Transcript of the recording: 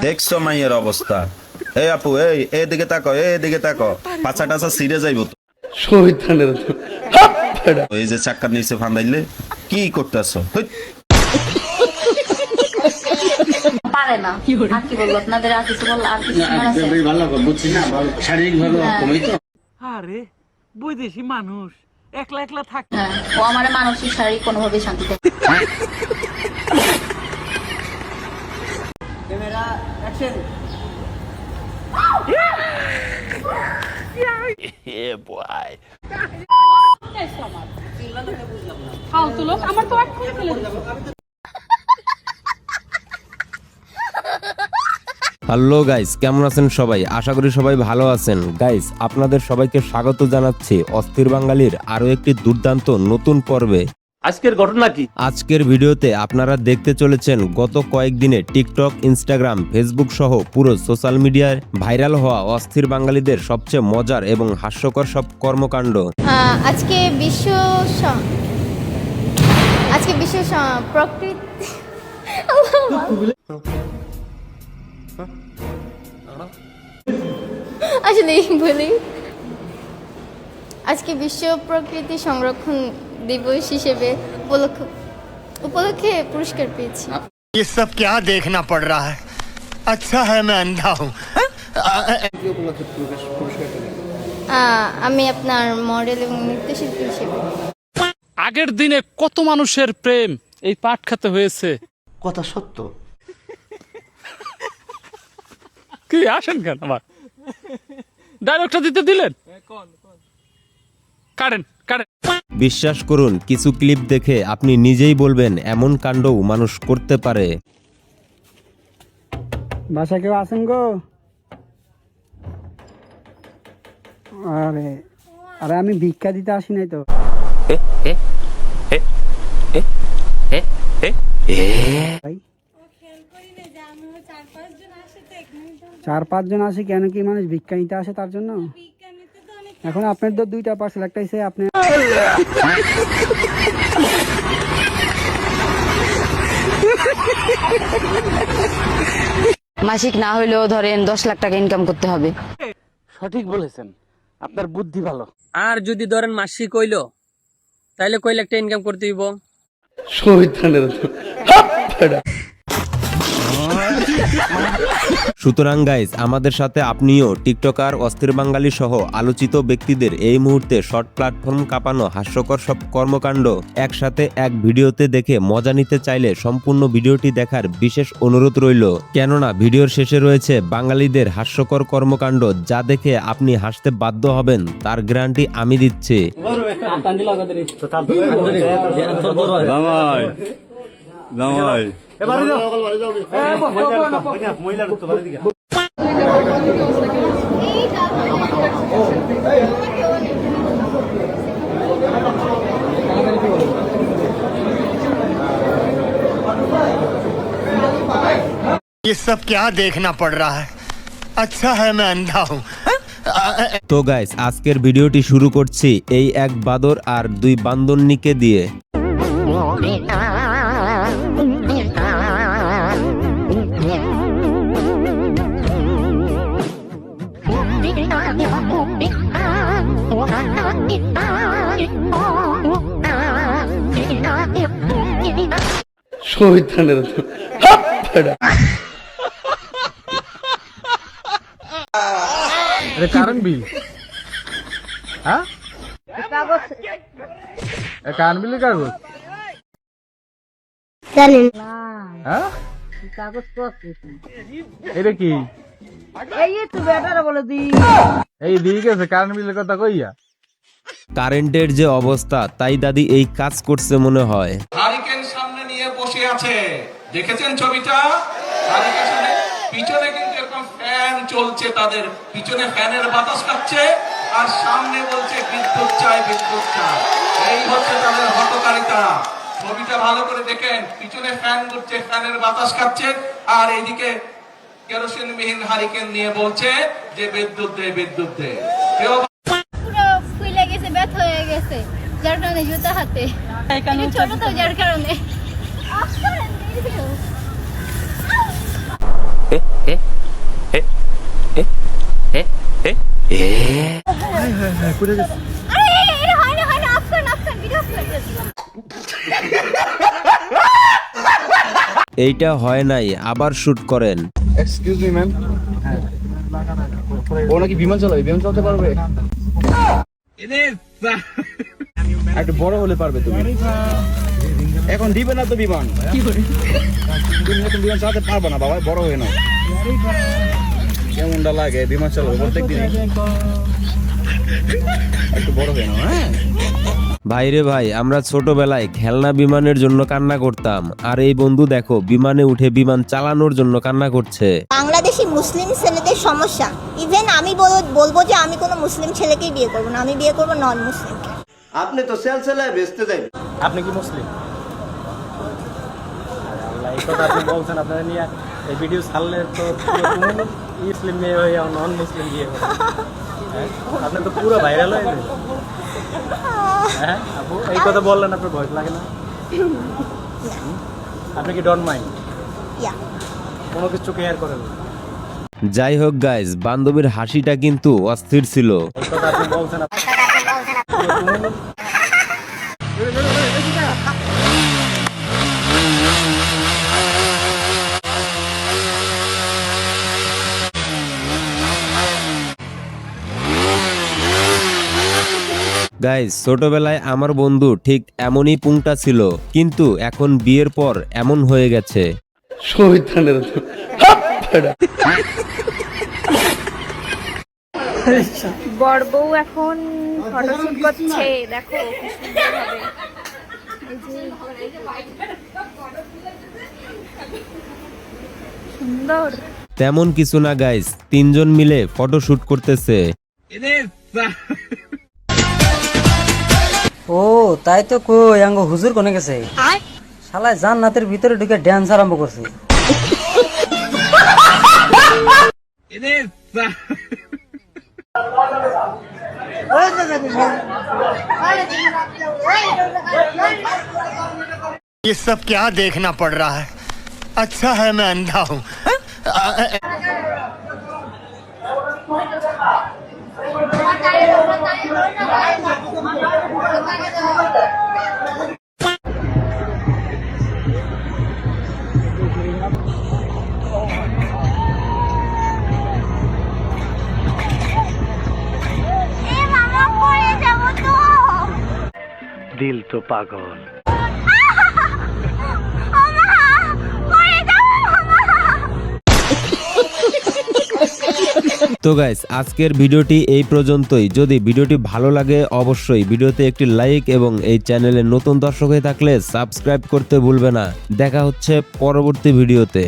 দেখছো মাইয়ের অবস্থা? এই আপু, এই এদিকে তাকো, এদিকে তাকো, পাছা টাছা ছিঁড়ে যাইব তো। এই যে চাক্কার নিচে ফান্দাইলে কি করতেছো? পারে না। আর কি বলবো আপনাদের, আর কিছু বললো, আর কিছু ভালো বুঝছি না, শারীরিক ভাবে অক্ষমই তো। আরে বৈদেশি মানুষ একলা একলা থাকে। হ্যাঁ, ও আমার মানসিক শারীরিক কোনোভাবেই শান্তি দেয়। Camera action. ফালতু লোক, আমার তো এক্ষুনি ফেলে দিল। হ্যালো গাইস, কেমন আছেন সবাই? আশা করি সবাই ভালো আছেন। গাইস, আপনাদের সবাইকে স্বাগত জানাচ্ছি অস্থির বাঙালির আরো একটি দুর্দান্ত নতুন পর্বে। আজকের ঘটনা কি? আজকের ভিডিওতে আপনারা দেখতে চলেছেন গত কয়েকদিনে টিকটক, ইনস্টাগ্রাম, ফেসবুক সহ পুরো সোশ্যাল মিডিয়ায় ভাইরাল হওয়া অস্থির বাঙালিদের সবচেয়ে মজার এবং হাস্যকর সব কর্মকাণ্ড। আজকে বিশ্ব প্রকৃতি আসলে বলি, আজকে বিশ্ব প্রকৃতি সংরক্ষণ দিবস হিসেবে উপলক্ষে পুরস্কার পেয়েছি। ये सब क्या देखना पड़ रहा है? अच्छा है मैं अंधा हूँ। আমি আপনার মডেল এবং নৃত্যশিল্পী হিসেবে। আগের দিনে কত মানুষের প্রেম এই পাট খেতে হয়েছে। কথা সত্য। কি আসেন কেন আবার ডায়লগটা দিতে দিলেন? কারেন কারেন। বিশ্বাস করুন, কিছু ক্লিপ দেখে আপনি নিজেই বলবেন এমন কাণ্ডও মানুষ করতে পারে। বাসা কেউ আছেন গো? আরে আরে আমি ভিক্ষা দিতে আসি নাই তো। চার পাঁচজন আসে কেন? কি মানুষ ভিক্ষা নিতে আসে তার জন্য? এখন আপনার তো দুইটা পার্সেল, একটা এসে আপনি মাসিক না হইলেও ধরেন 10 লাখ টাকা ইনকাম করতে হবে। সঠিক বলেছেন, আপনার বুদ্ধি ভালো। আর যদি ধরেন মাসিক হইলো, তাইলে কয় লাখ টাকা ইনকাম করতে হইব? সুতরাং গাইজ, আমাদের সাথে আপনিও টিকটকার, অস্থির বাঙালি সহ আলোচিত ব্যক্তিদের এই মুহূর্তে শর্ট প্ল্যাটফর্ম কাঁপানো হাস্যকর সব কর্মকাণ্ড একসাথে এক ভিডিওতে দেখে মজা নিতে চাইলে সম্পূর্ণ ভিডিওটি দেখার বিশেষ অনুরোধ রইল। কেননা ভিডিওর শেষে রয়েছে বাঙালিদের হাস্যকর কর্মকাণ্ড, যা দেখে আপনি হাসতে বাধ্য হবেন, তার গ্যারান্টি আমি দিচ্ছি। ये सब क्या देखना पड़ रहा है? अच्छा है मैं अंधा हूँ। তো গাইস, আজকের ভিডিওটি শুরু করছি এই এক বাদর আর দুই বান্দরনিকে দিয়ে। কারেন্ট বিল, হ্যাঁ কারেন্ট বিলের কাগজ, হ্যাঁ এটা কি? এই দিয়ে গেছে কারেন্ট বিলের কথা কইয়া। কারেন্টের যে অবস্থা, তাই দাদি এই কাজ করছে মনে হয়। হারিকেন সামনে নিয়ে বসে আছে, দেখেছেন ছবিটা? হারিকেনের পিছনে কিন্তু এরকম ফ্যান চলছে, তাদের পিছনে ফ্যানের বাতাস কাটছে, আর সামনে বলছে বিদ্যুৎ চাই, বিদ্যুৎ চাই। এই হচ্ছে তাদের হটকারিতা। ছবিটা ভালো করে দেখেন, পিছনে ফ্যান ঘুরছে, ফ্যানের বাতাস কাটছে, আর এইদিকে কেরোসিনবিহীন হারিকেন নিয়ে বলছে যে বিদ্যুৎ দে, বিদ্যুৎ দে। পুরো ফুলে গেছে, ব্যথা হয়ে গেছে, যার কারণে জুতা হাতে ছোট তো, যার কারণে আরে এটা হয় না অফ করেন ভিডিও অফ করেন। এইটা হয় নাই, আবার শুট করেন। এক্সকিউজ মি ম্যাম, ও নাকি বিমান চালাবে, বিমান চালাতে পারবে? একটু বড় হলে পারবে তুমি, এখন দিবে না তো বিমান। তুমি এখন বিমান চালাতে পারবে না বাবা, বড় হয়ে নাও। কেমনটা লাগে বিমান চালাবে প্রত্যেকদিন? একটু বড় হয়ে নাও। হ্যাঁ ভাইরে ভাই, আমরা ছোটবেলায় খেলনা বিমানের জন্য কান্না করতাম, আর এই বন্ধু দেখো বিমানে উঠে বিমান চালানোর জন্য কান্না করছে। বাংলাদেশি মুসলিম ছেলেদের সমস্যা, ইভেন আমি বলবো যে আমি কোনো মুসলিম ছেলেকেই বিয়ে করবো না, আমি বিয়ে করবো নন মুসলিমকে। আপনি তো সেল সেলায় বেচতে যাই। আপনি কি মুসলিম? আল্লাহ, এই কথা আপনি বলছেন, আপনারা নিয়ে এই ভিডিও ছাড়লে তো মুসলিম মেয়ে হয়ে নন মুসলিম বিয়ে করবে। আপনি তো পুরো ভাইরাল হয়ে যাবে। হ্যাঁ আপু, এই কথা বললেন, আপনার ভয় লাগে না? আপনি কি ডন্ট মাইন্ড? কোনো কিছু কেয়ার করেন না? যাই হোক গাইজ, বান্ধবীর হাসিটা কিন্তু অস্থির ছিল। এই কথা আপনি বলছেন। গাইজ, ছোটবেলায় আমার বন্ধু ঠিক এমনই পুংটা ছিল, কিন্তু এখন বিয়ের পর এমন হয়ে গেছে। বড় বউ এখন ফটোশুট করছে, দেখো কি সুন্দর ভাবে। সুন্দর। তেমন কিছু না গাইজ, তিনজন মিলে ফটো শুট করতেছে। ও তাই তো কই, আঙ্গ হুজুর কোনে গেছে? শালায় জান্নাতের ভিতরে ঢুকে ড্যান্স আরম্ভ করছে। ये सब क्या देखना पड़ रहा है? अच्छा है मैं अंधा हूँ। দিল তো পাগল। তো গাইস, আজকের ভিডিওটি এই পর্যন্তই। যদি ভিডিওটি ভালো লাগে অবশ্যই ভিডিওতে একটি লাইক এবং এই চ্যানেলে নতুন দর্শক হয়ে থাকলে সাবস্ক্রাইব করতে ভুলবে না। দেখা হচ্ছে পরবর্তী ভিডিওতে।